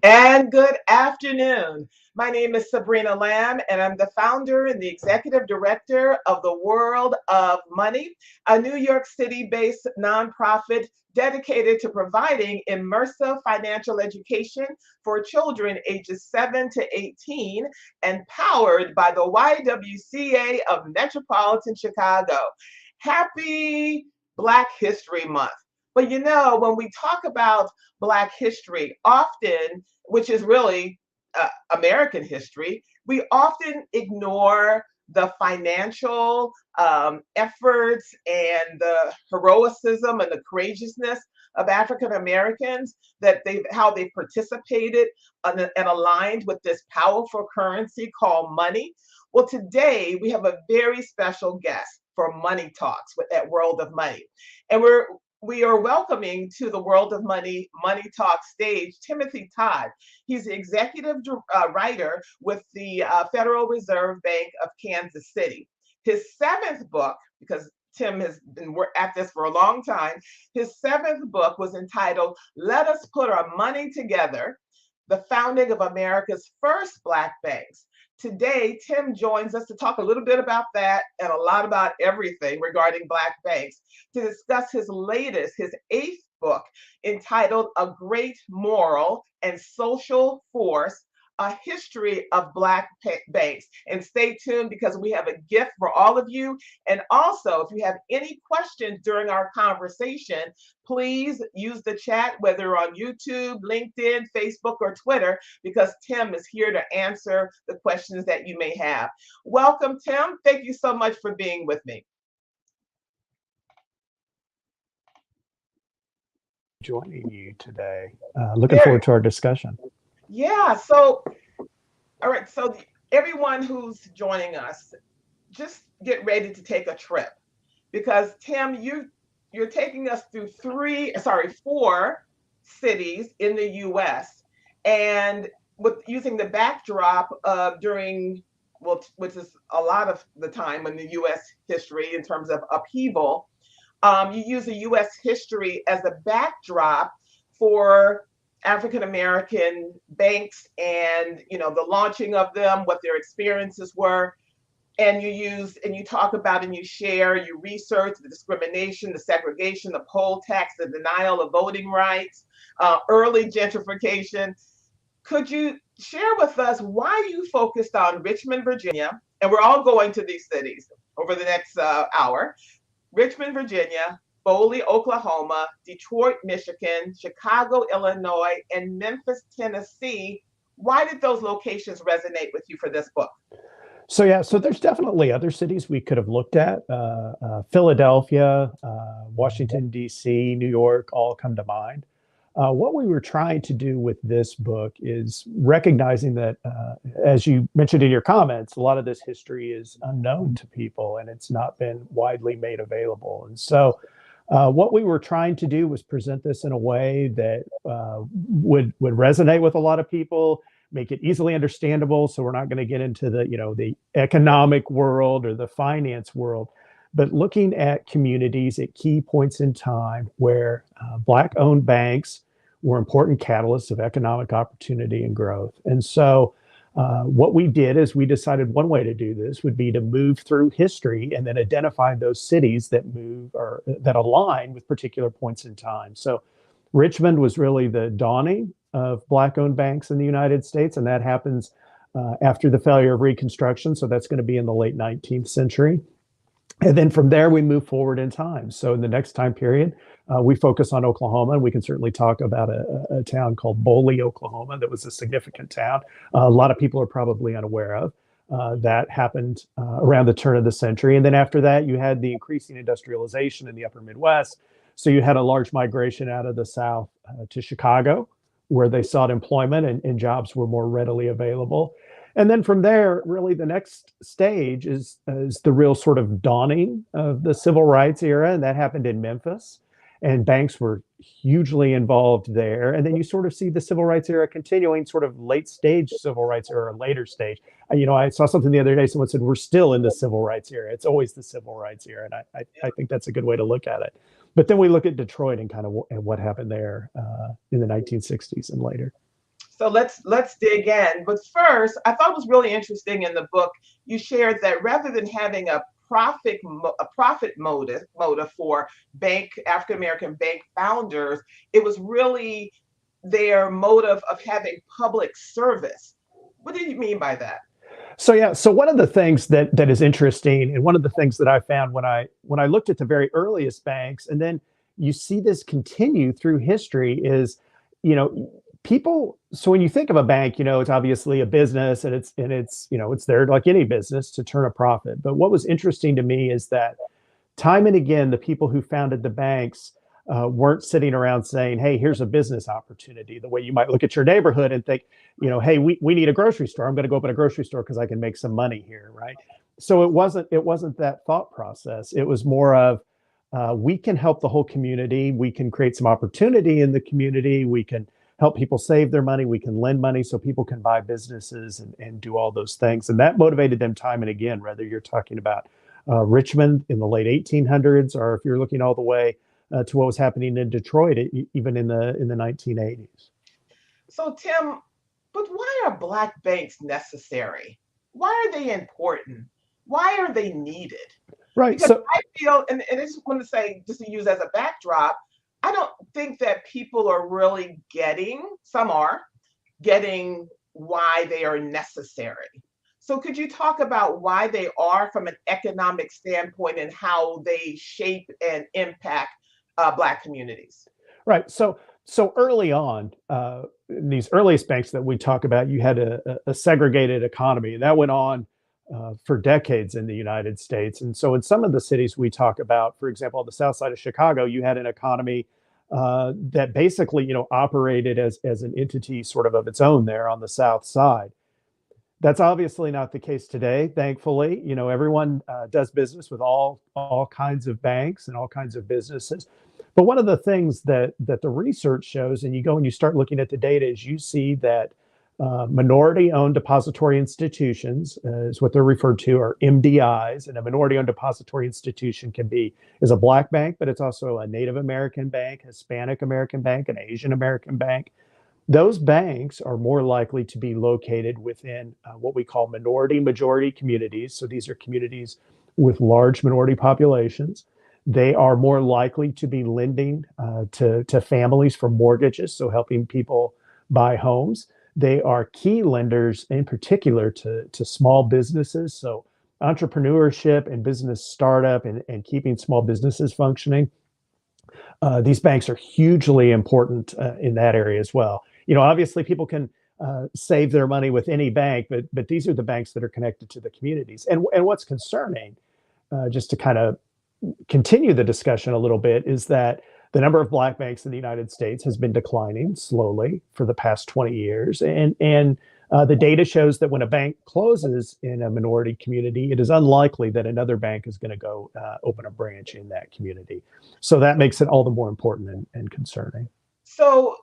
And good afternoon. My name is Sabrina Lamb, and I'm the founder and the executive director of the World of Money, a New York City based nonprofit dedicated to providing immersive financial education for children ages 7 to 18 and powered by the YWCA of Metropolitan Chicago. Happy Black History Month. But when we talk about Black history, often, which is really American history, we often ignore the financial efforts and the heroism and the courageousness of African Americans, how they participated and aligned with this powerful currency called money. Well, today we have a very special guest for Money Talks at World of Money. And we are welcoming to the World of Money Talk stage Timothy Todd. He's the executive writer with the Federal Reserve Bank of Kansas City. His seventh book, because Tim has been at this for a long time, his seventh book was entitled Let Us Put Our Money Together, the Founding of America's First Black Banks. Today, Tim joins us to talk a little bit about that and a lot about everything regarding Black banks, to discuss his eighth book, entitled A Great Moral and Social Force, A History of Black Banks. And stay tuned because we have a gift for all of you. And also, if you have any questions during our conversation, please use the chat, whether on YouTube, LinkedIn, Facebook, or Twitter, because Tim is here to answer the questions that you may have. Welcome, Tim. Thank you so much for being with me. Joining you today. Looking forward to our discussion. Yeah, so, all right, so everyone who's joining us, just get ready to take a trip, because Tim, you're taking us through four cities in the US, and using the backdrop of which is a lot of the time in the US history in terms of upheaval. You use the US history as a backdrop for African American banks and the launching of them, what their experiences were. And you talk about and you share, you research the discrimination, the segregation, the poll tax, the denial of voting rights, early gentrification. Could you share with us why you focused on Richmond, Virginia? And we're all going to these cities over the next hour. Richmond, Virginia, Foley, Oklahoma, Detroit, Michigan, Chicago, Illinois, and Memphis, Tennessee. Why did those locations resonate with you for this book? So there's definitely other cities we could have looked at. Philadelphia, Washington, D.C., New York, all come to mind. What we were trying to do with this book is recognizing that, as you mentioned in your comments, a lot of this history is unknown to people and it's not been widely made available. And so what we were trying to do was present this in a way that would resonate with a lot of people, make it easily understandable. So we're not going to get into the economic world or the finance world, but looking at communities at key points in time where Black-owned banks were important catalysts of economic opportunity and growth. And so what we did is we decided one way to do this would be to move through history and then identify those cities that move or that align with particular points in time. So Richmond was really the dawning of Black-owned banks in the United States, and that happens after the failure of Reconstruction. So that's going to be in the late 19th century. And then from there, we move forward in time. So in the next time period, we focus on Oklahoma, and we can certainly talk about a town called Boley, Oklahoma, that was a significant town. A lot of people are probably unaware of. That happened around the turn of the century. And then after that, you had the increasing industrialization in the upper Midwest. So you had a large migration out of the South to Chicago, where they sought employment and jobs were more readily available. And then from there, really the next stage is the real sort of dawning of the civil rights era. And that happened in Memphis. And banks were hugely involved there. And then you sort of see the civil rights era continuing, sort of late stage civil rights era, later stage. I saw something the other day, someone said, we're still in the civil rights era. It's always the civil rights era. And I think that's a good way to look at it. But then we look at Detroit and kind of what happened there in the 1960s and later. So let's dig in. But first, I thought it was really interesting in the book you shared that rather than having a profit motive for bank African American bank founders, it was really their motive of having public service. What do you mean by that? So yeah, so one of the things that is interesting, and one of the things that I found when I looked at the very earliest banks, and then you see this continue through history, is you know people. So when you think of a bank, it's obviously a business, and it's there like any business to turn a profit. But what was interesting to me is that time and again, the people who founded the banks weren't sitting around saying, "Hey, here's a business opportunity." The way you might look at your neighborhood and think, "Hey, we need a grocery store. I'm going to go open a grocery store because I can make some money here," right? So it wasn't that thought process. It was more of we can help the whole community. We can create some opportunity in the community. We can help people save their money. We can lend money so people can buy businesses and do all those things. And that motivated them time and again, whether you're talking about Richmond in the late 1800s, or if you're looking all the way to what was happening in Detroit, even in the 1980s. So Tim, but why are Black banks necessary? Why are they important? Why are they needed? Right. Because So I feel, and I just want to say, just to use as a backdrop, I don't think that people are really some are getting why they are necessary. So could you talk about why they are from an economic standpoint and how they shape and impact Black communities? right. So early on, in these earliest banks that we talk about, you had a segregated economy, and that went on for decades in the United States. And so in some of the cities we talk about, for example, on the south side of Chicago, you had an economy that basically, operated as an entity sort of its own there on the south side. That's obviously not the case today, thankfully. Everyone does business with all kinds of banks and all kinds of businesses. But one of the things that the research shows, and you go and you start looking at the data, is you see that minority-owned depository institutions, is what they're referred to, are MDIs. And a minority-owned depository institution is a Black bank, but it's also a Native American bank, Hispanic American bank, an Asian American bank. Those banks are more likely to be located within what we call minority majority communities. So these are communities with large minority populations. They are more likely to be lending to families for mortgages, so helping people buy homes. They are key lenders in particular to small businesses. So entrepreneurship and business startup and keeping small businesses functioning. These banks are hugely important in that area as well. Obviously people can save their money with any bank, but these are the banks that are connected to the communities. And what's concerning, just to kind of continue the discussion a little bit, is that the number of Black banks in the United States has been declining slowly for the past 20 years. And the data shows that when a bank closes in a minority community, it is unlikely that another bank is going to go open a branch in that community. So that makes it all the more important and concerning. So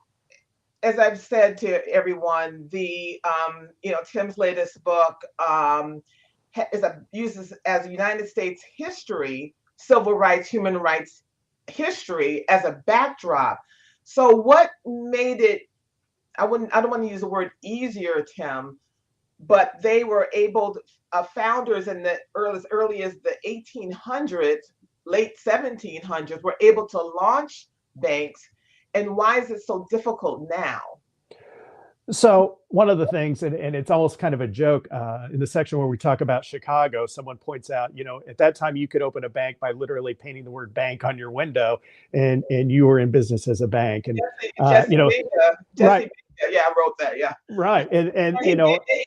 as I've said to everyone, Tim's latest book uses as United States history, civil rights, human rights history as a backdrop. So what made it? I don't want to use the word easier, Tim, but they were able. Founders in the early as the 1800s, late 1700s, were able to launch banks. And why is it so difficult now? So one of the things, and it's almost kind of a joke in the section where we talk about Chicago, someone points out, at that time you could open a bank by literally painting the word bank on your window, and you were in business as a bank. And Jessie Benga, right, yeah, I wrote that, yeah. right, and he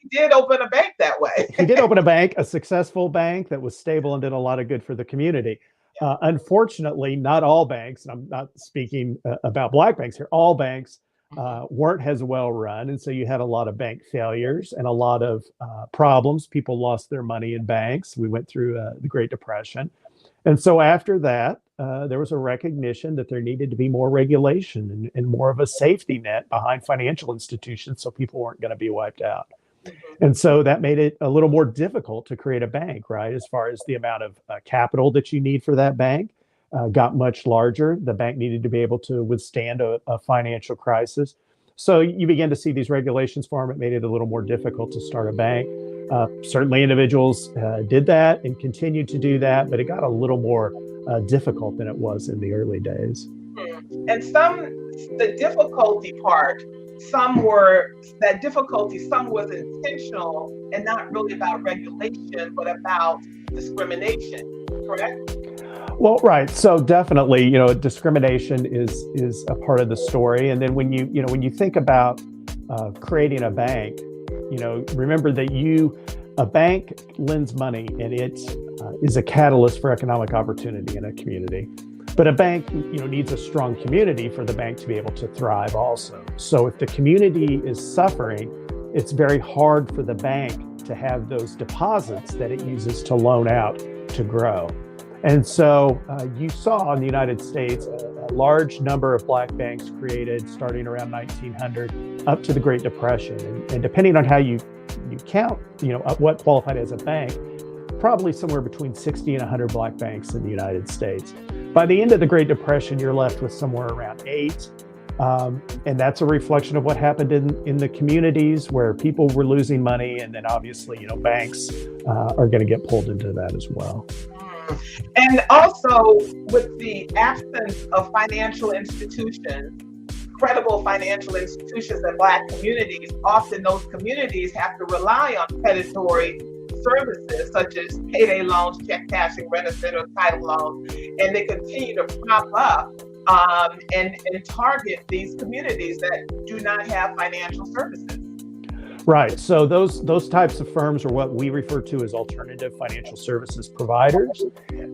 did open a bank that way. he did open a bank, a successful bank that was stable and did a lot of good for the community. Unfortunately, not all banks, and I'm not speaking about Black banks here, all banks weren't as well run. And so you had a lot of bank failures and a lot of problems. People lost their money in banks. We went through the Great Depression. And so after that, there was a recognition that there needed to be more regulation and more of a safety net behind financial institutions so people weren't going to be wiped out. And so that made it a little more difficult to create a bank, right? As far as the amount of capital that you need for that bank got much larger. The bank needed to be able to withstand a financial crisis. So you begin to see these regulations form. It made it a little more difficult to start a bank. Certainly individuals did that and continued to do that, but it got a little more difficult than it was in the early days. And the difficulty part, some was intentional and not really about regulation, but about discrimination, correct? Well, right. So definitely, discrimination is a part of the story. And then when you think about creating a bank, remember that a bank lends money and it is a catalyst for economic opportunity in a community. But a bank, needs a strong community for the bank to be able to thrive also. So if the community is suffering, it's very hard for the bank to have those deposits that it uses to loan out to grow. And so you saw in the United States a large number of black banks created starting around 1900 up to the Great Depression. And depending on how you count, what qualified as a bank, probably somewhere between 60 and 100 black banks in the United States. By the end of the Great Depression, you're left with somewhere around 8. And that's a reflection of what happened in the communities where people were losing money. And then obviously, banks are going to get pulled into that as well. And also with the absence of financial institutions, credible financial institutions in Black communities, often those communities have to rely on predatory services such as payday loans, check cashing, rent-a-center, title loans, and they continue to prop up and target these communities that do not have financial services. Right. So those types of firms are what we refer to as alternative financial services providers,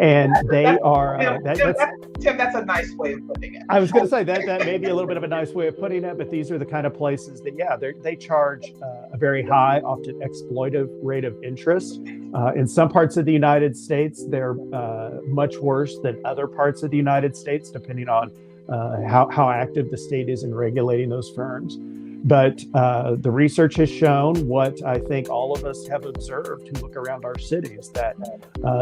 and they are. Tim, that's a nice way of putting it. I was going to say that may be a little bit of a nice way of putting it, but these are the kind of places that, they charge a very high, often exploitive rate of interest. In some parts of the United States, they're much worse than other parts of the United States, depending on how active the state is in regulating those firms. But the research has shown what I think all of us have observed who look around our cities, that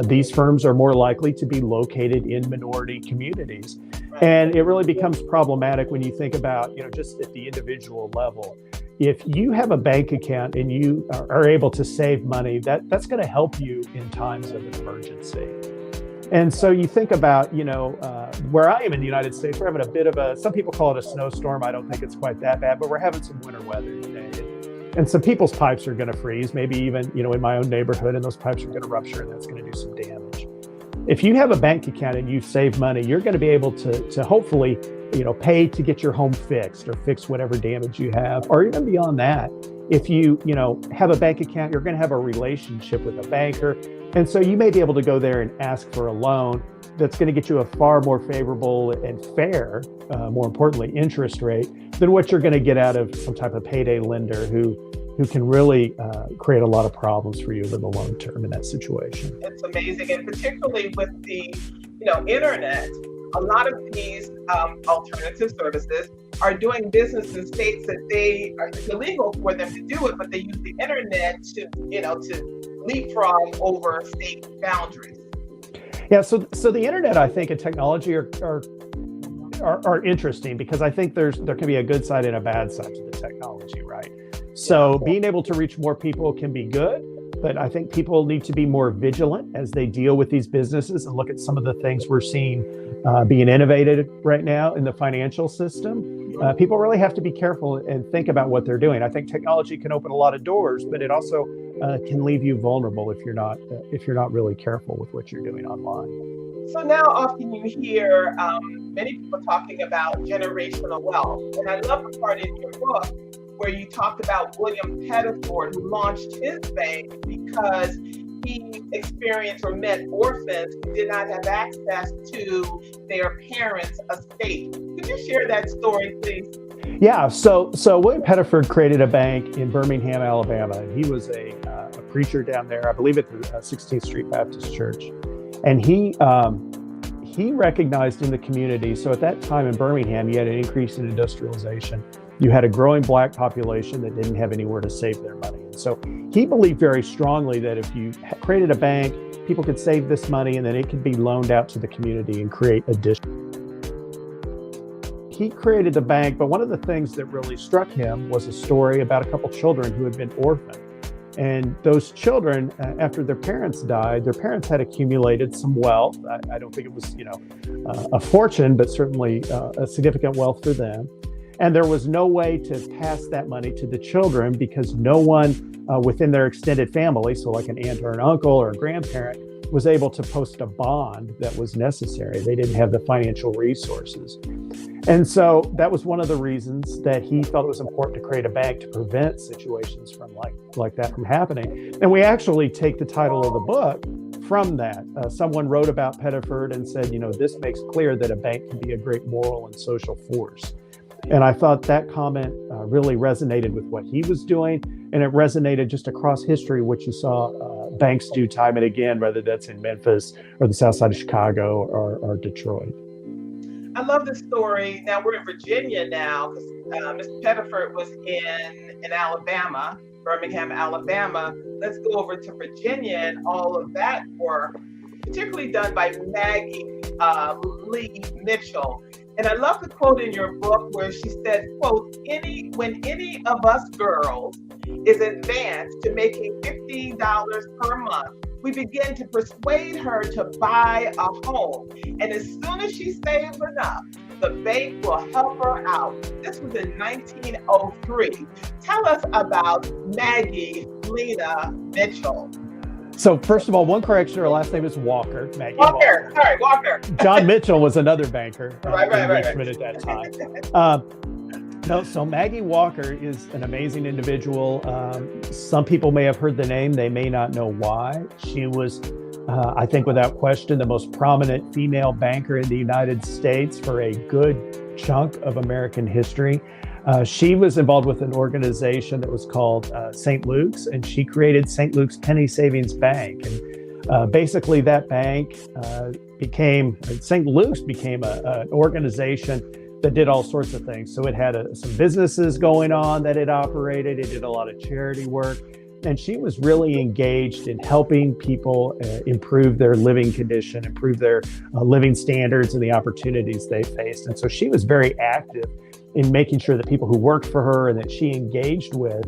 these firms are more likely to be located in minority communities. And it really becomes problematic when you think about, just at the individual level. If you have a bank account and you are able to save money, that's going to help you in times of emergency. And so you think about, where I am in the United States, we're having a bit of some people call it a snowstorm. I don't think it's quite that bad, but we're having some winter weather today. And some people's pipes are going to freeze, maybe even, in my own neighborhood, and those pipes are going to rupture and that's going to do some damage. If you have a bank account and you've saved money, you're going to be able to hopefully, pay to get your home fixed or fix whatever damage you have, or even beyond that. If you, have a bank account, you're going to have a relationship with a banker. And so you may be able to go there and ask for a loan that's going to get you a far more favorable and fair, more importantly, interest rate than what you're going to get out of some type of payday lender who can really create a lot of problems for you in the long term in that situation. It's amazing. And particularly with the, internet, a lot of these alternative services are doing business in states that it's illegal for them to do it, but they use the internet to leapfrog over state boundaries. Yeah, so the internet, I think, and technology are interesting because I think there can be a good side and a bad side to the technology, right? So being able to reach more people can be good, but I think people need to be more vigilant as they deal with these businesses and look at some of the things we're seeing being innovated right now in the financial system. People really have to be careful and think about what they're doing. I think technology can open a lot of doors, but it also can leave you vulnerable if you're not really careful with what you're doing online. So now often you hear many people talking about generational wealth. And I love the part in your book where you talked about William Peterford, who launched his bank because he experienced or met orphans who did not have access to their parents' estate. Could you share that story, please? Yeah, so William Peterford created a bank in Birmingham, Alabama, and he was a preacher down there, I believe at the 16th Street Baptist Church. And he recognized in the community, so at that time in Birmingham, you had an increase in industrialization. You had a growing Black population that didn't have anywhere to save their money. And so he believed very strongly that if you created a bank, people could save this money and then it could be loaned out to the community and create additional. he created the bank, but one of the things that really struck him was a story about a couple children who had been orphaned. And those children, after their parents died, their parents had accumulated some wealth. I don't think it was, a fortune, but certainly a significant wealth for them. And there was no way to pass that money to the children because no one within their extended family, so like an aunt or an uncle or a grandparent, was able to post a bond that was necessary. They didn't have the financial resources. And so that was one of the reasons that he felt it was important to create a bank to prevent situations from like that from happening. And we actually take the title of the book from that. Someone wrote about Peterford and said, this makes clear that a bank can be a great moral and social force. And I thought that comment really resonated with what he was doing. And it resonated just across history, what you saw banks do time and again, whether that's in Memphis or the south side of Chicago or Detroit. I love this story. Now we're in Virginia now because Mr. Peterford was in Alabama, Birmingham, Alabama. Let's go over to Virginia and all of that work, particularly done by Maggie Lee Mitchell. And I love the quote in your book where she said, quote, when any of us girls is advanced to making $50 per month, we begin to persuade her to buy a home. And as soon as she saves enough, the bank will help her out. This was in 1903. Tell us about Maggie Lee Mitchell. So first of all, one correction, her last name is Walker. Maggie Walker. Sorry, Walker. John Mitchell was another banker right, in Richmond at that time. So Maggie Walker is an amazing individual. Some people may have heard the name. They may not know why. She was, I think without question, the most prominent female banker in the United States for a good chunk of American history. She was involved with an organization that was called St. Luke's, and she created St. Luke's Penny Savings Bank. And basically that bank St. Luke's became an organization that did all sorts of things. So it had some businesses going on that it operated. It did a lot of charity work. And she was really engaged in helping people improve their living condition, improve their living standards and the opportunities they faced. And so she was very active in making sure that people who worked for her and that she engaged with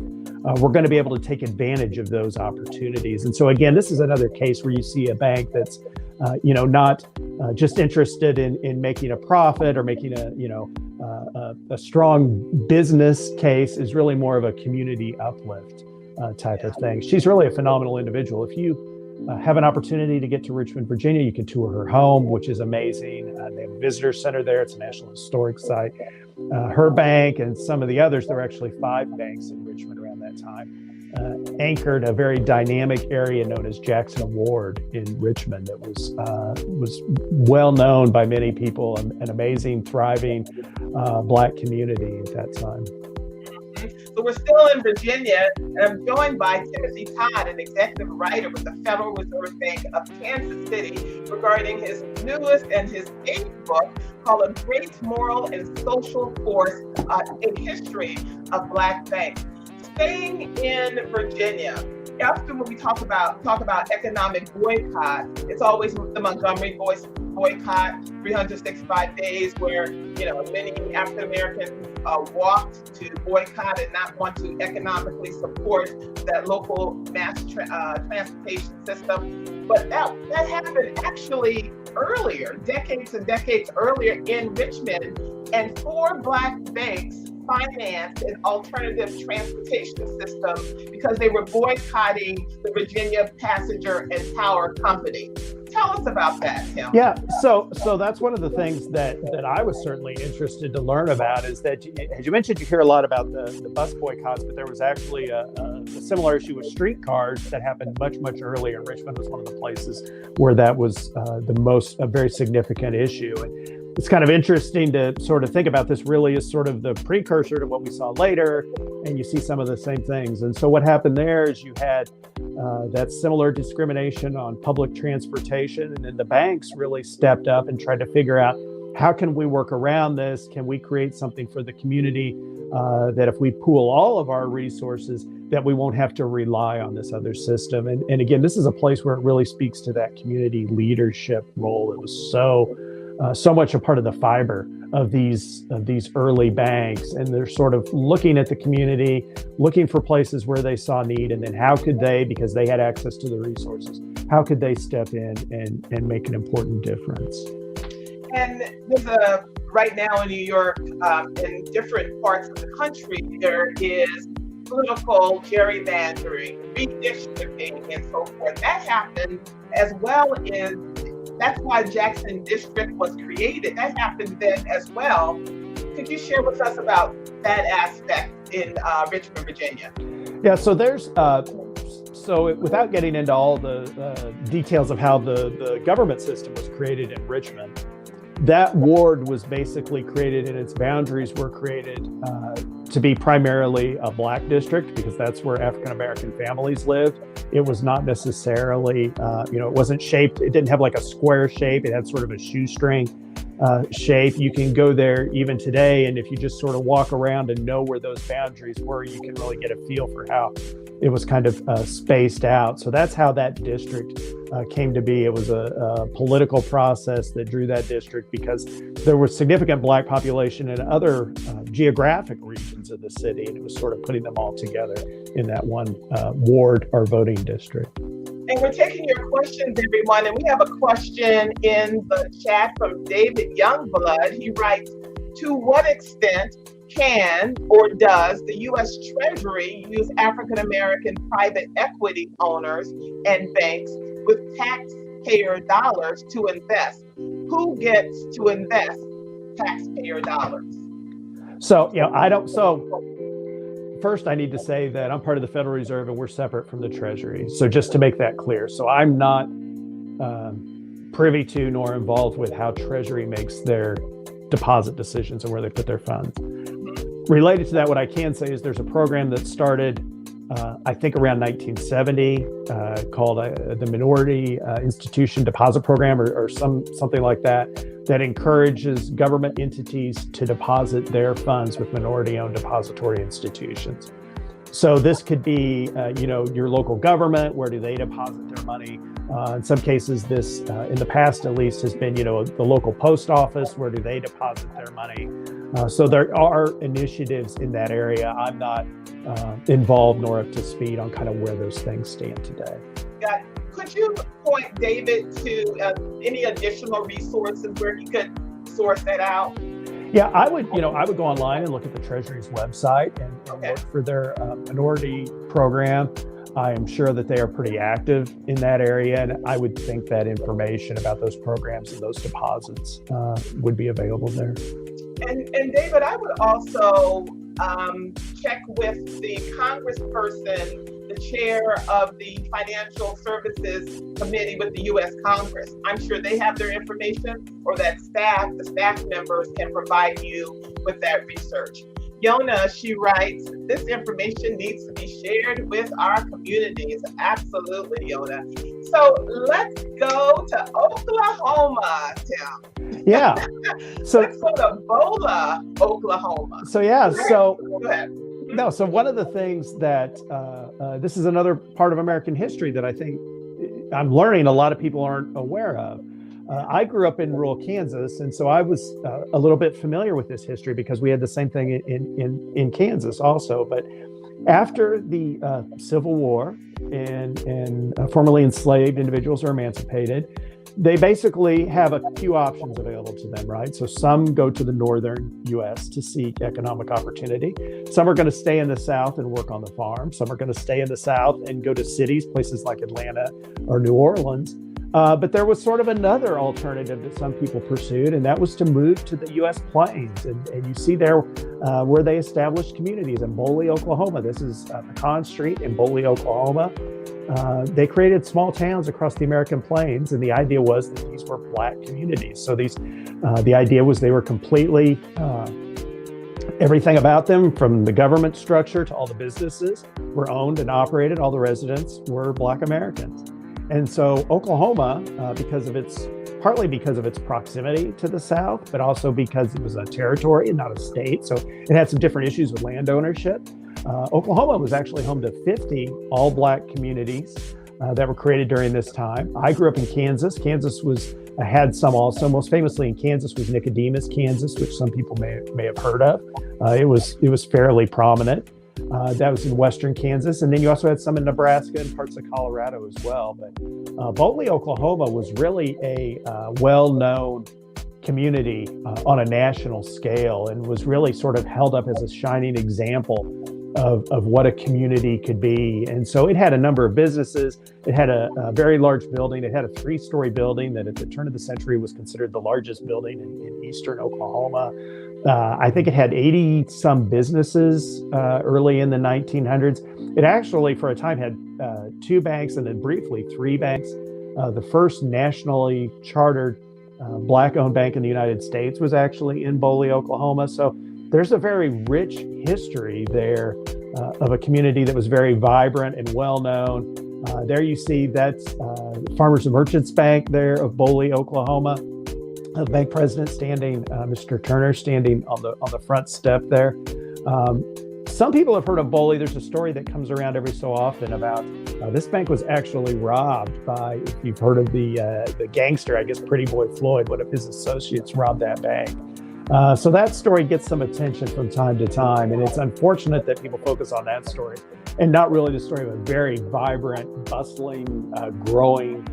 were going to be able to take advantage of those opportunities. And so again, this is another case where you see a bank that's not just interested in making a profit or making a strong business case, is really more of a community uplift type of thing. She's really a phenomenal individual. If you have an opportunity to get to Richmond, Virginia, you can tour her home, which is amazing. They have a visitor center there. It's a National Historic Site. Her bank and some of the others, there were actually 5 banks in Richmond around that time, anchored a very dynamic area known as Jackson Ward in Richmond that was well known by many people, an amazing, thriving Black community at that time. So we're still in Virginia, and I'm joined by Timothy Todd, an executive writer with the Federal Reserve Bank of Kansas City, regarding his newest and his 8th book called A Great Moral and Social Force, A History of Black Banks. Staying in Virginia, often when we talk about economic boycott, it's always the Montgomery boycott, 365 days, where many African Americans walked to boycott and not want to economically support that local mass transportation system. But that happened actually earlier, decades and decades earlier in Richmond, and 4 Black banks financed an alternative transportation system because they were boycotting the Virginia Passenger and Power Company. Tell us about that, Tim. Yeah, so that's one of the things that I was certainly interested to learn about, is that, as you mentioned, you hear a lot about the bus boycotts, but there was actually a similar issue with streetcars that happened much, much earlier. Richmond was one of the places where that was a very significant issue. And it's kind of interesting to sort of think about this really as sort of the precursor to what we saw later, and you see some of the same things. And so what happened there is you had that similar discrimination on public transportation, and then the banks really stepped up and tried to figure out, how can we work around this? Can we create something for the community that if we pool all of our resources, that we won't have to rely on this other system? And again, this is a place where it really speaks to that community leadership role that was so so much a part of the fiber of these early banks. And they're sort of looking at the community, looking for places where they saw need, and then how could they, because they had access to the resources, how could they step in and make an important difference? And there's right now in New York, in different parts of the country, there is political gerrymandering, redistricting, and so forth. That happened as well as, that's why Jackson District was created. That happened then as well. Could you share with us about that aspect in Richmond, Virginia? Yeah, so there's, so without getting into all the details of how the government system was created in Richmond, that ward was basically created and its boundaries were created to be primarily a Black district because that's where African-American families lived. It was not necessarily, it wasn't shaped, it didn't have like a square shape, it had sort of a shoestring shape. You can go there even today, and if you just sort of walk around and know where those boundaries were, you can really get a feel for how it was kind of spaced out. So that's how that district came to be. It was a political process that drew that district because there was significant Black population in other geographic regions of the city, and it was sort of putting them all together in that one ward or voting district. And we're taking your questions, everyone. And we have a question in the chat from David Youngblood. He writes, to what extent can or does the U.S. Treasury use African-American private equity owners and banks with taxpayer dollars to invest? Who gets to invest taxpayer dollars? So, first, I need to say that I'm part of the Federal Reserve and we're separate from the Treasury. So just to make that clear. So I'm not privy to nor involved with how Treasury makes their deposit decisions and where they put their funds. Related to that, what I can say is there's a program that started, I think around 1970 called the Minority Institution Deposit Program or something like that encourages government entities to deposit their funds with minority-owned depository institutions. So this could be, your local government. Where do they deposit their money? In some cases, this, in the past at least, has been, the local post office. Where do they deposit their money? So there are initiatives in that area. I'm not involved nor up to speed on kind of where those things stand today. Got it. Could you point David to any additional resources where he could source that out? Yeah, I would go online and look at the Treasury's website and look for their minority program. I am sure that they are pretty active in that area, and I would think that information about those programs and those deposits would be available there. And David, I would also check with the congressperson, the chair of the Financial Services Committee with the U.S. Congress. I'm sure they have their information, or that the staff members can provide you with that research. Yona, she writes, this information needs to be shared with our communities. Absolutely, Yona. So let's go to Oklahoma, Tim. Yeah. So let's go to Bola, Oklahoma. So yeah. So go ahead. No. So one of the things that this is another part of American history that I think I'm learning a lot of people aren't aware of. I grew up in rural Kansas, and so I was a little bit familiar with this history because we had the same thing in Kansas also. But after the Civil War and formerly enslaved individuals are emancipated, they basically have a few options available to them, right? So some go to the northern U.S. to seek economic opportunity. Some are going to stay in the South and work on the farm. Some are going to stay in the South and go to cities, places like Atlanta or New Orleans. But there was sort of another alternative that some people pursued, and that was to move to the U.S. Plains. And you see there where they established communities in Boley, Oklahoma. This is Pecan Street in Boley, Oklahoma. They created small towns across the American Plains, and the idea was that these were Black communities. So the idea was they were completely, everything about them, from the government structure to all the businesses, were owned and operated. All the residents were Black Americans. And so Oklahoma, partly because of its proximity to the South, but also because it was a territory and not a state, so it had some different issues with land ownership. Oklahoma was actually home to 50 all-Black communities that were created during this time. I grew up in Kansas. Had some also. Most famously in Kansas was Nicodemus, Kansas, which some people may have heard of. It was fairly prominent. That was in western Kansas, and then you also had some in Nebraska and parts of Colorado as well. But Boley, Oklahoma, was really a well-known community on a national scale, and was really sort of held up as a shining example of what a community could be. And so it had a number of businesses. It had a very large building. It had a 3-story building that at the turn of the century was considered the largest building in eastern Oklahoma. I think it had 80 some businesses early in the 1900s. It actually, for a time, had 2 banks and then briefly 3 banks. The first nationally chartered Black-owned bank in the United States was actually in Boley, Oklahoma. So there's a very rich history there of a community that was very vibrant and well-known. There you see that's Farmers and Merchants Bank there of Boley, Oklahoma. The bank president standing, Mr. Turner, standing on the front step there. Some people have heard of Boley. There's a story that comes around every so often about this bank was actually robbed by, if you've heard of the gangster, I guess, Pretty Boy Floyd. One of his associates robbed that bank. So that story gets some attention from time to time, and it's unfortunate that people focus on that story and not really the story of a very vibrant, bustling, growing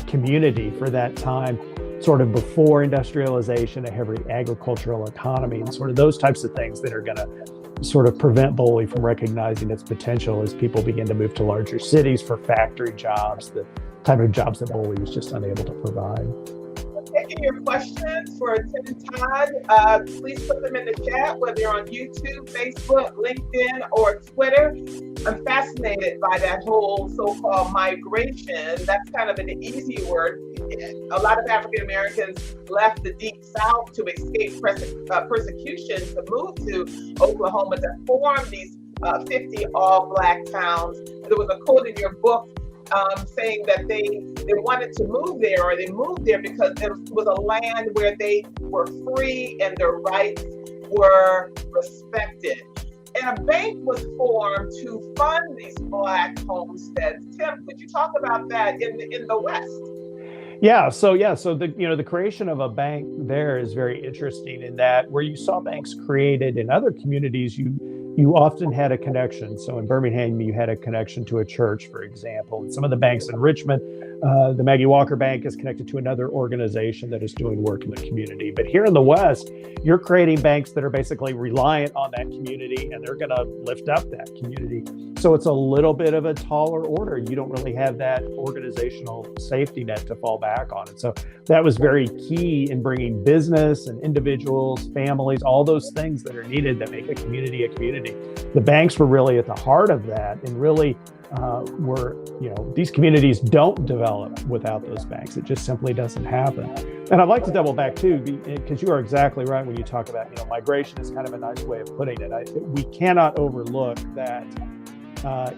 community for that time, sort of before industrialization, a heavy agricultural economy, and sort of those types of things that are going to sort of prevent Boley from recognizing its potential as people begin to move to larger cities for factory jobs, the type of jobs that Boley was just unable to provide. Taking your questions for Tim and Todd. Please put them in the chat, whether you're on YouTube, Facebook, LinkedIn, or Twitter. I'm fascinated by that whole so-called migration. That's kind of an easy word. A lot of African Americans left the Deep South to escape persecution to move to Oklahoma to form these 50 all-Black towns. There was a quote in your book saying that they wanted to move there, or they moved there because it was a land where they were free and their rights were respected. And a bank was formed to fund these Black homesteads. Tim, could you talk about that in the West? So the creation of a bank there is very interesting in that where you saw banks created in other communities, you often had a connection. So in Birmingham, you had a connection to a church, for example. And some of the banks in Richmond, the Maggie Walker Bank is connected to another organization that is doing work in the community. But here in the West, you're creating banks that are basically reliant on that community, and they're going to lift up that community. So it's a little bit of a taller order. You don't really have that organizational safety net to fall back on. And so that was very key in bringing business and individuals, families, all those things that are needed that make a community a community. The banks were really at the heart of that, and really these communities don't develop without those banks. It just simply doesn't happen. And I'd like to double back too, because you are exactly right when you talk about, migration is kind of a nice way of putting it. We cannot overlook that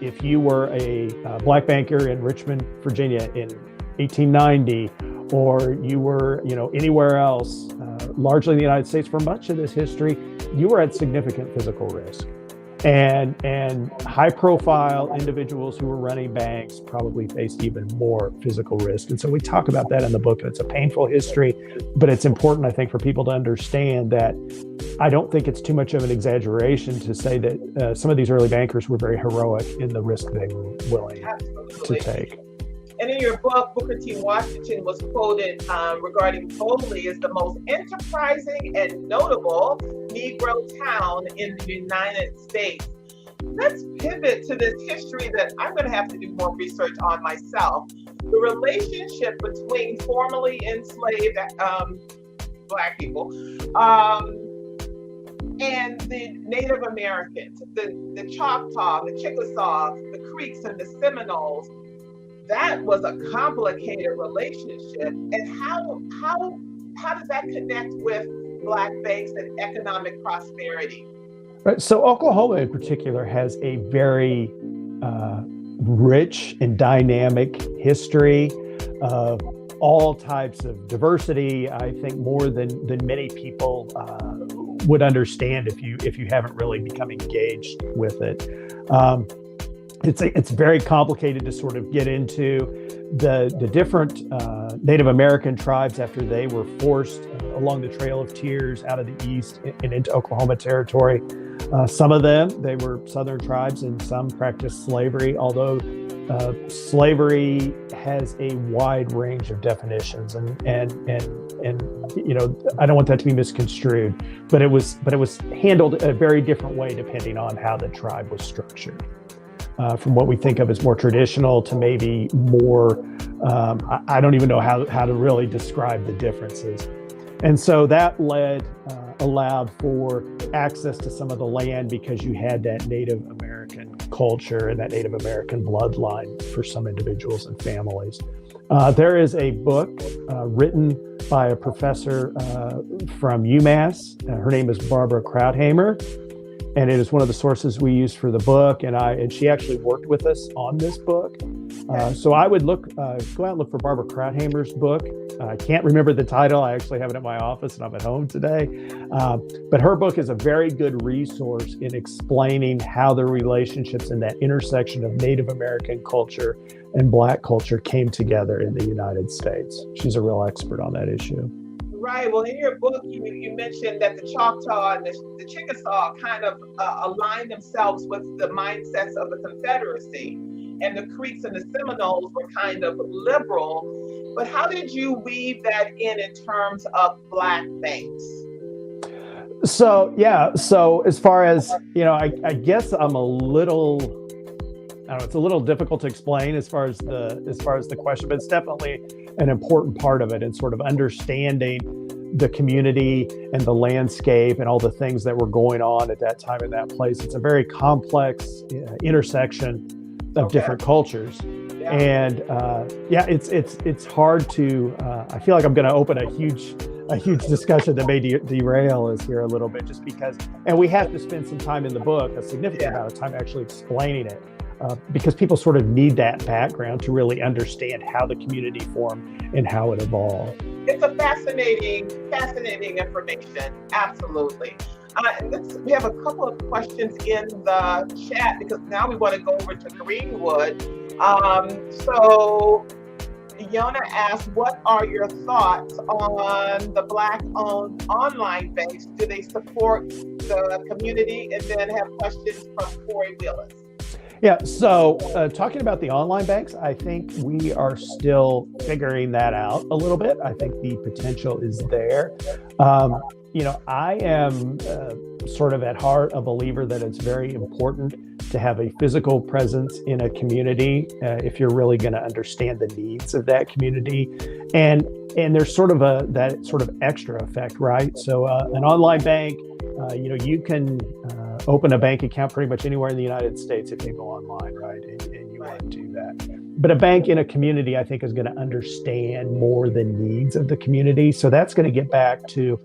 if you were a Black banker in Richmond, Virginia in 1890, or you were, anywhere else, largely in the United States for much of this history, you were at significant physical risk. And high-profile individuals who were running banks probably faced even more physical risk. And so we talk about that in the book, and it's a painful history, but it's important, I think, for people to understand that I don't think it's too much of an exaggeration to say that some of these early bankers were very heroic in the risk they were willing to take. And in your book, Booker T. Washington was quoted regarding Boley as the most enterprising and notable Negro town in the United States. Let's pivot to this history that I'm going to have to do more research on myself. The relationship between formerly enslaved Black people and the Native Americans, the Choctaw, the Chickasaws, the Creeks, and the Seminoles. That was a complicated relationship. And how does that connect with Black banks and economic prosperity? Right. So Oklahoma in particular has a very rich and dynamic history of all types of diversity. I think more than many people would understand if you haven't really become engaged with it. it's very complicated to sort of get into the different Native American tribes after they were forced along the Trail of Tears out of the east and into Oklahoma territory. Some of them, they were Southern tribes, and some practiced slavery, although slavery has a wide range of definitions, and you know, I don't want that to be misconstrued, but it was handled a very different way depending on how the tribe was structured. From what we think of as more traditional to maybe more, I don't even know how to really describe the differences. And so that allowed for access to some of the land because you had that Native American culture and that Native American bloodline for some individuals and families. There is a book written by a professor from UMass. Her name is Barbara Krauthamer, and it is one of the sources we used for the book. And she actually worked with us on this book. So I would go out and look for Barbara Krauthamer's book. I can't remember the title. I actually have it at my office and I'm at home today. But her book is a very good resource in explaining how the relationships in that intersection of Native American culture and Black culture came together in the United States. She's a real expert on that issue. Right. Well, in your book, you mentioned that the Choctaw and the Chickasaw kind of aligned themselves with the mindsets of the Confederacy, and the Creeks and the Seminoles were kind of liberal. But how did you weave that in terms of Black banks? So as far as, you know, I guess I'm a little, I don't know, it's a little difficult to explain as far as the question, but it's definitely an important part of it, and sort of understanding the community and the landscape and all the things that were going on at that time in that place. It's a very complex intersection of different cultures. Yeah. And it's hard to, I feel like I'm going to open a huge discussion that may derail us here a little bit, just because, and we have to spend some time in the book, a significant amount of time actually explaining it. Because people sort of need that background to really understand how the community formed and how it evolved. It's a fascinating information. Absolutely. We have a couple of questions in the chat, because now we want to go over to Greenwood. So Yona asked, what are your thoughts on the Black-owned online banks? Do they support the community? And then have questions from Corey Willis. Yeah, so talking about the online banks, I think we are still figuring that out a little bit. I think the potential is there. You know, I am sort of at heart a believer that it's very important to have a physical presence in a community if you're really going to understand the needs of that community. And there's sort of that sort of extra effect, right? So an online bank, you know, you can open a bank account pretty much anywhere in the United States if you go online, right? And you want to do that. But a bank in a community, I think, is going to understand more the needs of the community. So that's going to get back to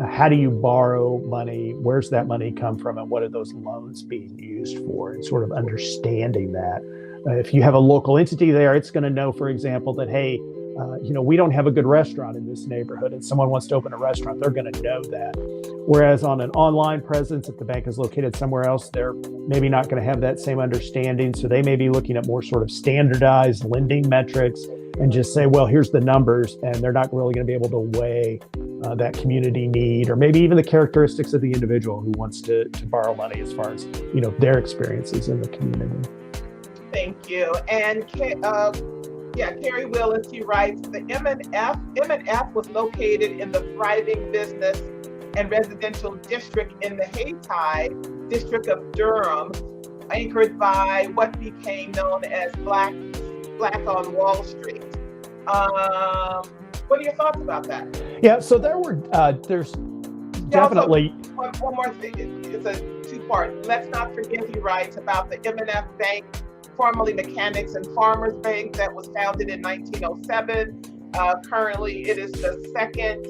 how do you borrow money? Where's that money come from? And what are those loans being used for? And sort of understanding that. If you have a local entity there, it's going to know, for example, that, hey, you know, we don't have a good restaurant in this neighborhood and someone wants to open a restaurant, they're going to know that. Whereas on an online presence, if the bank is located somewhere else, they're maybe not going to have that same understanding. So they may be looking at more sort of standardized lending metrics and just say, well, here's the numbers, and they're not really going to be able to weigh that community need, or maybe even the characteristics of the individual who wants to borrow money as far as, you know, their experiences in the community. Thank you. And Carrie Willis, he writes, the M&F was located in the thriving business and residential district in the Haytide district of Durham, anchored by what became known as Black on Wall Street. What are your thoughts about that? Yeah, so there's definitely... One more thing, it's a two-part. Let's not forget, he writes, about the M&F Bank, formerly Mechanics and Farmers Bank, that was founded in 1907. Currently, it is the second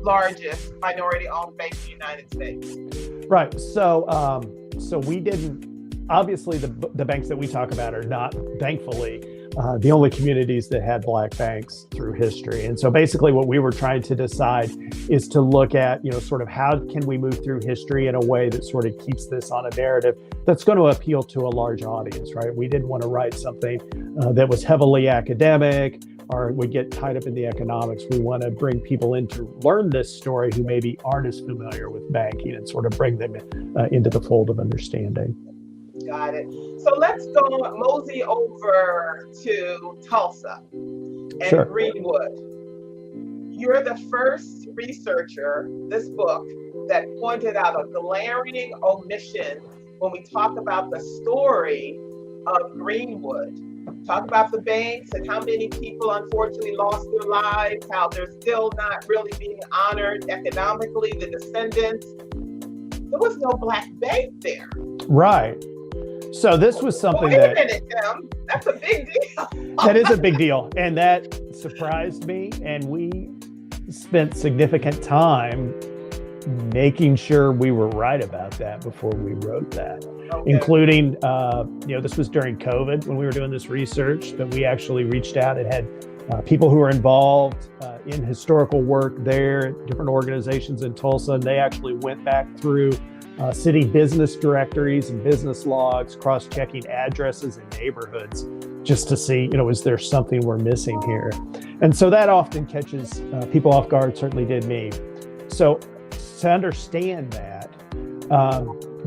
largest minority-owned bank in the United States. Right. So we didn't. Obviously, the banks that we talk about are not, thankfully, the only communities that had Black banks through history. And so basically what we were trying to decide is to look at, sort of how can we move through history in a way that sort of keeps this on a narrative that's going to appeal to a large audience, right? We didn't want to write something that was heavily academic or would get tied up in the economics. We want to bring people in to learn this story who maybe aren't as familiar with banking and sort of bring them into the fold of understanding. Got it. So let's go mosey over to Tulsa and Sure. Greenwood. You're the first researcher, this book, that pointed out a glaring omission when we talk about the story of Greenwood. Talk about the banks and how many people unfortunately lost their lives, how they're still not really being honored economically, the descendants. There was no Black bank there. Right. So this was something Wait a minute, Tim. That's a big deal. That is a big deal. And that surprised me. And we spent significant time making sure we were right about that before we wrote that, including, this was during COVID when we were doing this research, but we actually reached out and had people who were involved in historical work there, different organizations in Tulsa, and they actually went back through city business directories and business logs, cross-checking addresses and neighborhoods just to see, is there something we're missing here? And so that often catches people off guard, certainly did me. So to understand that,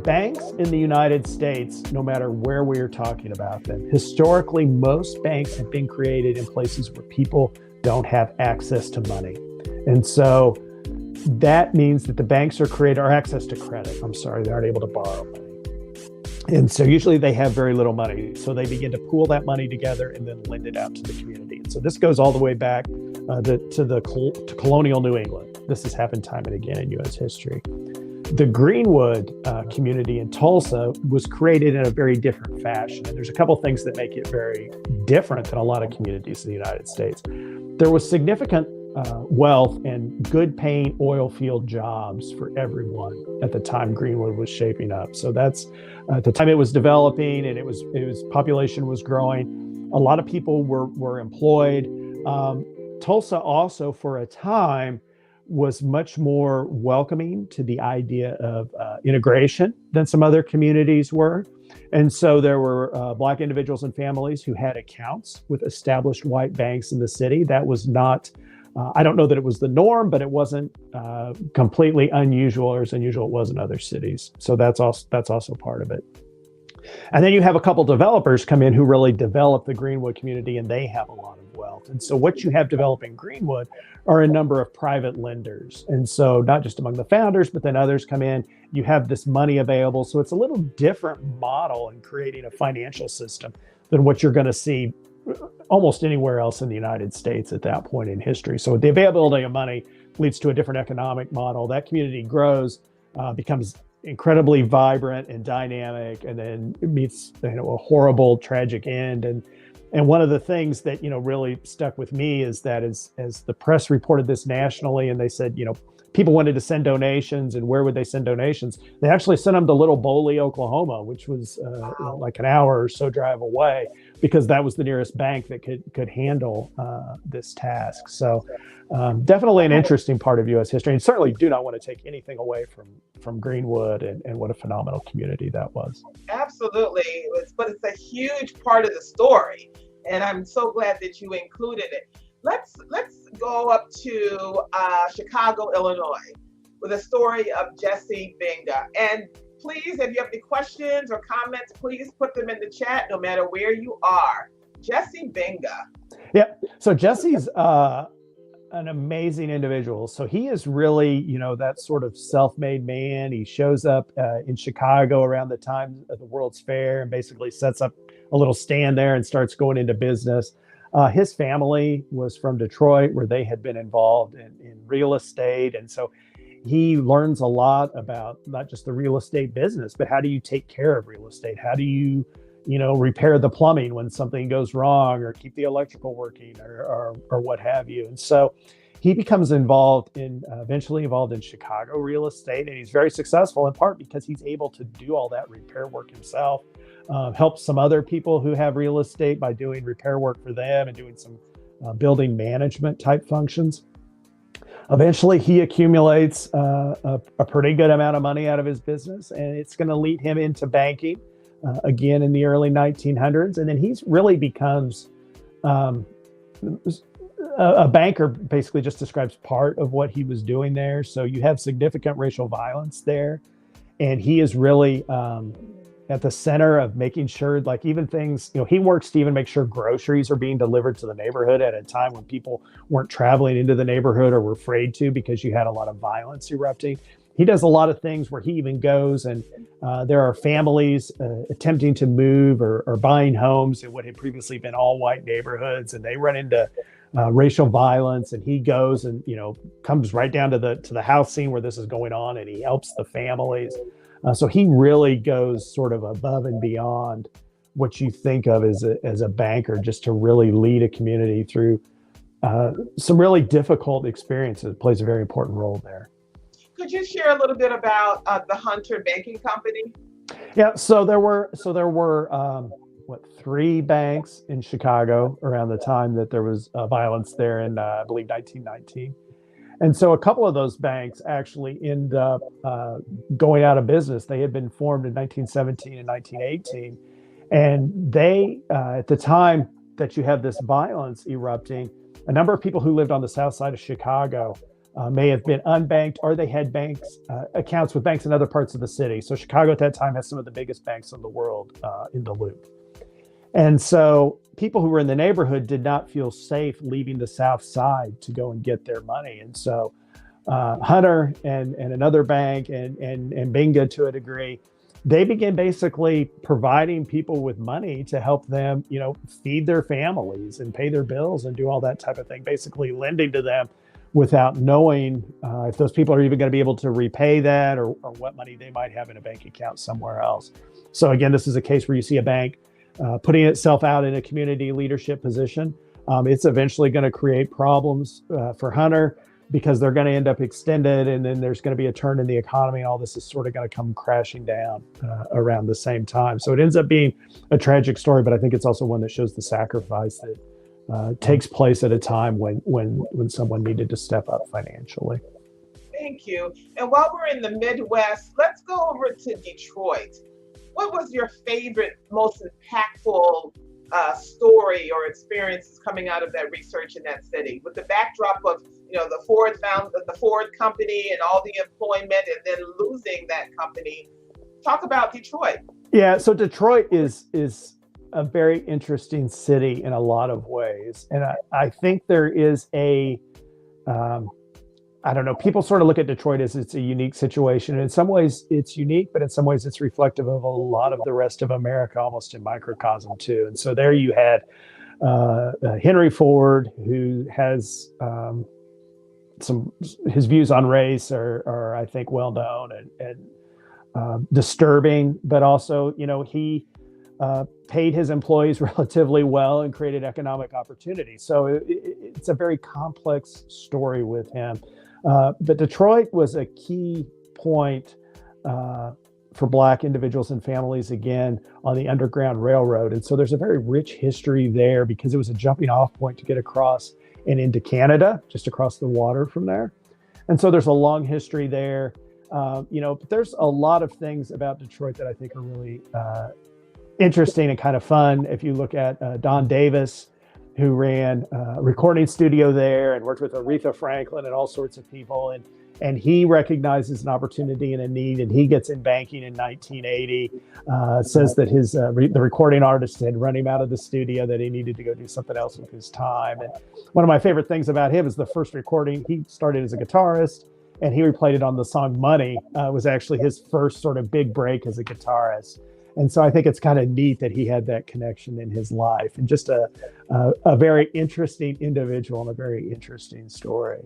banks in the United States, no matter where we are talking about them, historically, most banks have been created in places where people don't have access to money. And so that means that the banks are created, or access to credit. They aren't able to borrow money. And so usually they have very little money. So they begin to pool that money together and then lend it out to the community. And so this goes all the way back to colonial New England. This has happened time and again in U.S. history. The Greenwood community in Tulsa was created in a very different fashion. And there's a couple things that make it very different than a lot of communities in the United States. There was significant wealth and good paying oil field jobs for everyone at the time Greenwood was shaping up. So that's at the time it was developing and it was population was growing. A lot of people were employed. Tulsa also for a time was much more welcoming to the idea of integration than some other communities were. And so there were Black individuals and families who had accounts with established white banks in the city. That was not, I don't know that it was the norm, but it wasn't completely unusual, or as unusual it was in other cities. So that's also part of it. And then you have a couple developers come in who really develop the Greenwood community, and they have a lot of wealth. And so what you have developing Greenwood are a number of private lenders. And so not just among the founders, but then others come in, you have this money available. So it's a little different model in creating a financial system than what you're going to see almost anywhere else in the United States at that point in history. So the availability of money leads to a different economic model. That community grows, becomes incredibly vibrant and dynamic, and then it meets a horrible, tragic end. And one of the things that really stuck with me is that as the press reported this nationally, and they said people wanted to send donations, and where would they send donations? They actually sent them to Little Boley, Oklahoma, which was like an hour or so drive away, because that was the nearest bank that could handle this task. So definitely an interesting part of U.S. history, and certainly do not want to take anything away from Greenwood and what a phenomenal community that was. Absolutely, but it's a huge part of the story, and I'm so glad that you included it. Let's go up to Chicago, Illinois, with a story of Jessie Benga. And please, if you have any questions or comments, please put them in the chat, no matter where you are. Jessie Benga. Yeah. So Jessie's an amazing individual. So he is really, that sort of self-made man. He shows up in Chicago around the time of the World's Fair and basically sets up a little stand there and starts going into business. His family was from Detroit, where they had been involved in real estate. And so he learns a lot about not just the real estate business, but how do you take care of real estate? How do you, repair the plumbing when something goes wrong, or keep the electrical working, or what have you. And so he becomes eventually involved in Chicago real estate. And he's very successful, in part because he's able to do all that repair work himself. helps some other people who have real estate by doing repair work for them and doing some building management type functions. Eventually, he accumulates a pretty good amount of money out of his business, and it's going to lead him into banking again in the early 1900s. And then he's really becomes a banker. Basically just describes part of what he was doing there. So you have significant racial violence there. And he is really at the center of making sure, like even things, he works to even make sure groceries are being delivered to the neighborhood at a time when people weren't traveling into the neighborhood or were afraid to because you had a lot of violence erupting. He does a lot of things where he even goes and there are families attempting to move or buying homes in what had previously been all white neighborhoods, and they run into racial violence, and he goes and comes right down to the house scene where this is going on, and he helps the families. So he really goes sort of above and beyond what you think of as a banker, just to really lead a community through some really difficult experiences. It plays a very important role there. Could you share a little bit about the Hunter Banking Company? Yeah, so there were three banks in Chicago around the time that there was violence there in, I believe, 1919. And so a couple of those banks actually end up going out of business. They had been formed in 1917 and 1918. And they, at the time that you have this violence erupting, a number of people who lived on the south side of Chicago may have been unbanked, or they had accounts with banks in other parts of the city. So Chicago at that time has some of the biggest banks in the world in the loop. And so people who were in the neighborhood did not feel safe leaving the south side to go and get their money. And so Hunter and another bank and Benga to a degree, they began basically providing people with money to help them, feed their families and pay their bills and do all that type of thing, basically lending to them without knowing if those people are even going to be able to repay that or what money they might have in a bank account somewhere else. So again, this is a case where you see a bank putting itself out in a community leadership position. It's eventually going to create problems for Hunter because they're going to end up extended, and then there's going to be a turn in the economy, and all this is sort of going to come crashing down around the same time. So it ends up being a tragic story, but I think it's also one that shows the sacrifice that takes place at a time when someone needed to step up financially. Thank you. And while we're in the Midwest, let's go over to Detroit. What was your favorite, most impactful story or experiences coming out of that research in that city, with the backdrop of the Ford company and all the employment, and then losing that company? Talk about Detroit. Yeah, so Detroit is a very interesting city in a lot of ways, and I think there is I don't know, people sort of look at Detroit as it's a unique situation. And in some ways it's unique, but in some ways it's reflective of a lot of the rest of America, almost in microcosm too. And so there you had Henry Ford, who has his views on race are I think well known and disturbing, but also, he paid his employees relatively well and created economic opportunity. So it's a very complex story with him. But Detroit was a key point for Black individuals and families, again, on the Underground Railroad. And so there's a very rich history there because it was a jumping off point to get across and into Canada, just across the water from there. And so there's a long history there. But there's a lot of things about Detroit that I think are really interesting and kind of fun. If you look at Don Davis, who ran a recording studio there and worked with Aretha Franklin and all sorts of people. And he recognizes an opportunity and a need, and he gets in banking in 1980, says that the recording artist had run him out of the studio, that he needed to go do something else with his time. And one of my favorite things about him is the first recording. He started as a guitarist, and he replayed it on the song Money. Was actually his first sort of big break as a guitarist. And so I think it's kind of neat that he had that connection in his life, and just a very interesting individual and a very interesting story.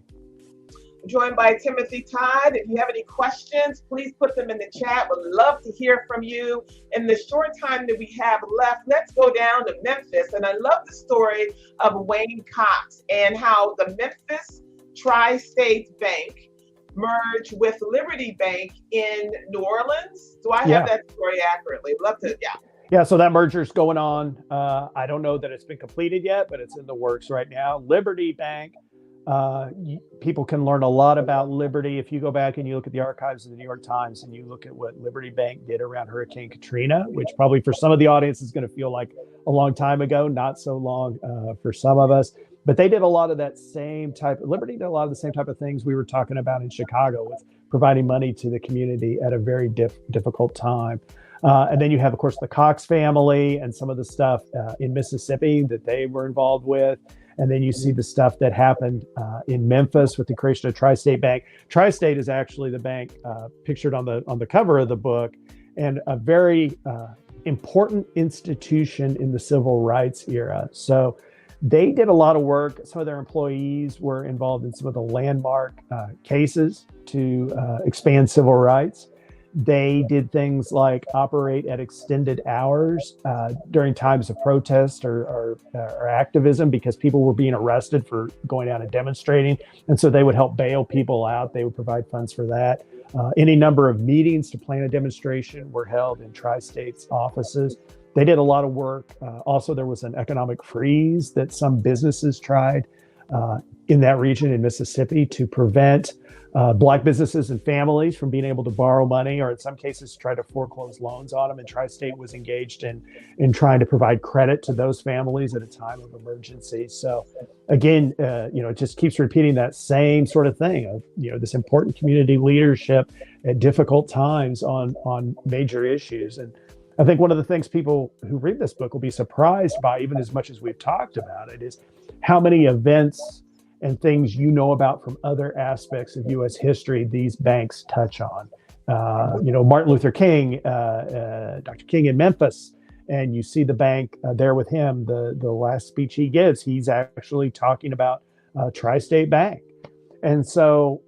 Joined by Timothy Todd. If you have any questions, please put them in the chat. Would love to hear from you. In the short time that we have left, let's go down to Memphis. And I love the story of Wayne Cox and how the Memphis Tri-State Bank merged with Liberty Bank in New Orleans. Do I have that story accurately? Love to, yeah. Yeah, so that merger's going on. I don't know that it's been completed yet, but it's in the works right now. Liberty Bank, people can learn a lot about Liberty if you go back and you look at the archives of the New York Times and you look at what Liberty Bank did around Hurricane Katrina, which probably for some of the audience is going to feel like a long time ago, not so long for some of us. But they did a lot of that same type. Liberty did a lot of the same type of things we were talking about in Chicago with providing money to the community at a very difficult time. And then you have, of course, the Cox family and some of the stuff in Mississippi that they were involved with. And then you see the stuff that happened in Memphis with the creation of Tri-State Bank. Tri-State is actually the bank pictured on the cover of the book, and a very important institution in the civil rights era. So they did a lot of work. Some of their employees were involved in some of the landmark cases to expand civil rights. They did things like operate at extended hours during times of protest or activism because people were being arrested for going out and demonstrating. And so they would help bail people out. They would provide funds for that. Any number of meetings to plan a demonstration were held in Tri-State's offices. They did a lot of work. Also, there was an economic freeze that some businesses tried in that region in Mississippi to prevent Black businesses and families from being able to borrow money, or in some cases try to foreclose loans on them. And Tri-State was engaged in trying to provide credit to those families at a time of emergency. So again, it just keeps repeating that same sort of thing of, this important community leadership at difficult times on major issues. And I think one of the things people who read this book will be surprised by, even as much as we've talked about it, is how many events and things about from other aspects of U.S. history these banks touch on. Martin Luther King, Dr. King in Memphis, and you see the bank there with him. The last speech he gives, he's actually talking about Tri-State Bank. And so,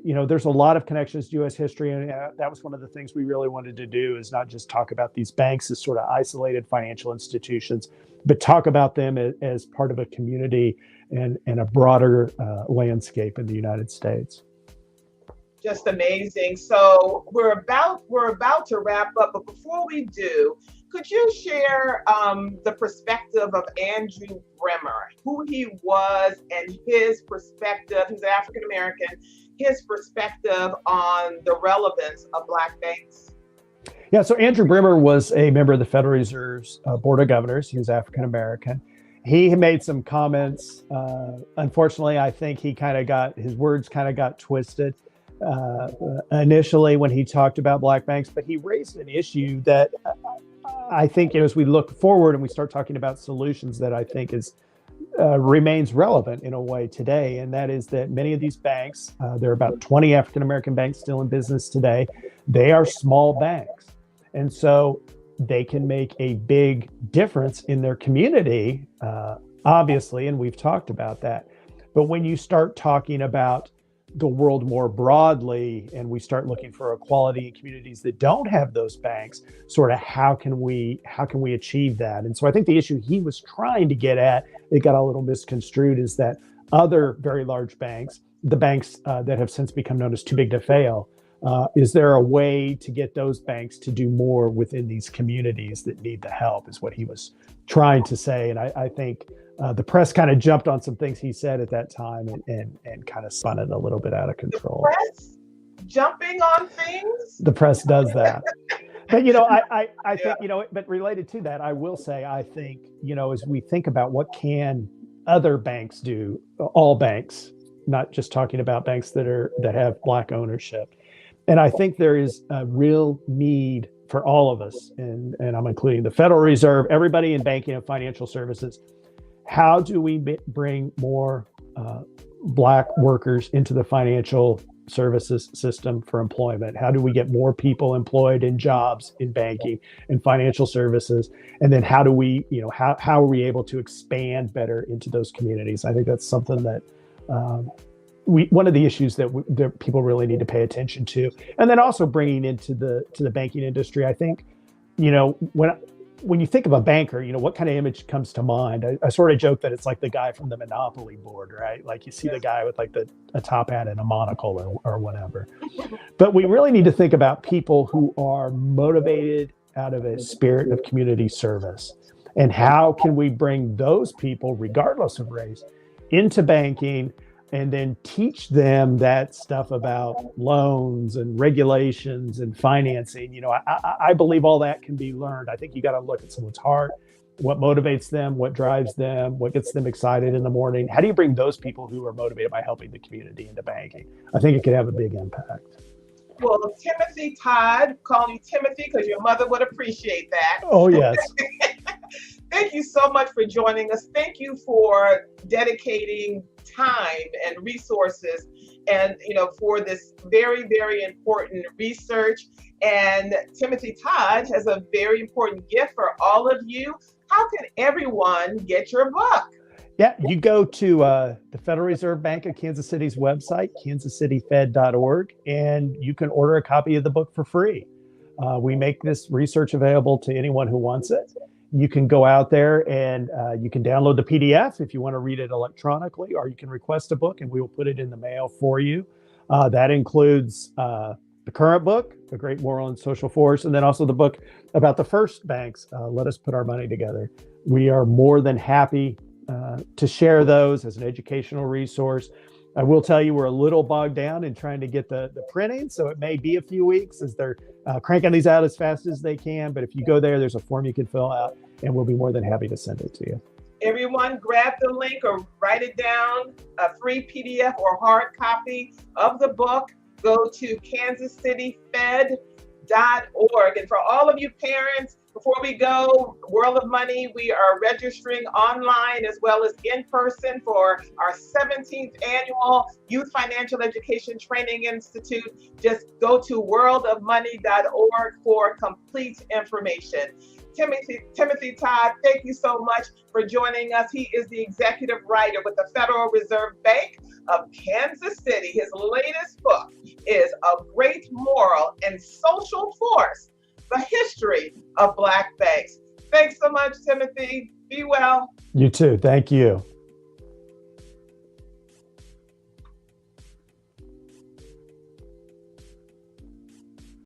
there's a lot of connections to U.S. history, and that was one of the things we really wanted to do, is not just talk about these banks as sort of isolated financial institutions, but talk about them as part of a community and a broader landscape in the United States. Just amazing. So we're about to wrap up, but before we do, could you share the perspective of Andrew Bremer, who he was and his perspective? He's African American. His perspective on the relevance of Black banks. Yeah, so Andrew Bremer was a member of the Federal Reserve's Board of Governors. He was African American. He made some comments. Unfortunately, I think his words kind of got twisted initially when he talked about Black banks, but he raised an issue that I think, as we look forward and we start talking about solutions, that I think remains relevant in a way today. And that is that many of these banks, there are about 20 African American banks still in business today. They are small banks. And so they can make a big difference in their community, obviously, and we've talked about that. But when you start talking about the world more broadly, and we start looking for equality in communities that don't have those banks, sort of how can we achieve that? And so I think the issue he was trying to get at, it got a little misconstrued, is that other very large banks, the banks that have since become known as too big to fail, is there a way to get those banks to do more within these communities that need the help, is what he was trying to say. And I think the press kind of jumped on some things he said at that time and kind of spun it a little bit out of control. The press jumping on things? The press does that. But, I think, but related to that, I will say, I think, as we think about what can other banks do, all banks, not just talking about banks that have Black ownership. And I think there is a real need for all of us, and I'm including the Federal Reserve, everybody in banking and financial services. How do we bring more Black workers into the financial services system for employment? How do we get more people employed in jobs in banking and financial services? And then how do we, how are we able to expand better into those communities? I think that's something that one of the issues that people really need to pay attention to. And then also bringing into the banking industry. I think, when you think of a banker, what kind of image comes to mind? I sort of joke that it's like the guy from the Monopoly board, right? Like you see the guy with like a top hat and a monocle or whatever. But we really need to think about people who are motivated out of a spirit of community service. And how can we bring those people, regardless of race, into banking and then teach them that stuff about loans and regulations and financing? You know, I believe all that can be learned. I think you got to look at someone's heart, what motivates them, what drives them, what gets them excited in the morning. How do you bring those people who are motivated by helping the community into banking? I think it could have a big impact. Well, Timothy Todd, calling you Timothy because your mother would appreciate that. Oh, yes. Thank you so much for joining us. Thank you for dedicating time and resources and, you know, for this very, very important research. And Timothy Todd has a very important gift for all of you. How can everyone get your book? Yeah, you go to the Federal Reserve Bank of Kansas City's website, kansascityfed.org, and you can order a copy of the book for free. We make this research available to anyone who wants it. You can go out there and you can download the PDF if you want to read it electronically, or you can request a book and we will put it in the mail for you. That includes the current book, A Great Moral and Social Force, and then also the book about the first banks, Let Us Put Our Money Together. We are more than happy to share those as an educational resource. I will tell you, we're a little bogged down in trying to get the printing, so it may be a few weeks as they're cranking these out as fast as they can. But if you go there, there's a form you can fill out, and we'll be more than happy to send it to you. Everyone grab the link or write it down, a free PDF or hard copy of the book. Go to kansascityfed.org. And for all of you parents, before we go, World of Money, we are registering online as well as in person for our 17th annual Youth Financial Education Training Institute. Just go to worldofmoney.org for complete information. Timothy Todd, thank you so much for joining us. He is the executive writer with the Federal Reserve Bank of Kansas City. His latest book is A Great Moral and Social Force, The History of Black Banks. Thanks so much, Timothy. Be well. You too. Thank you.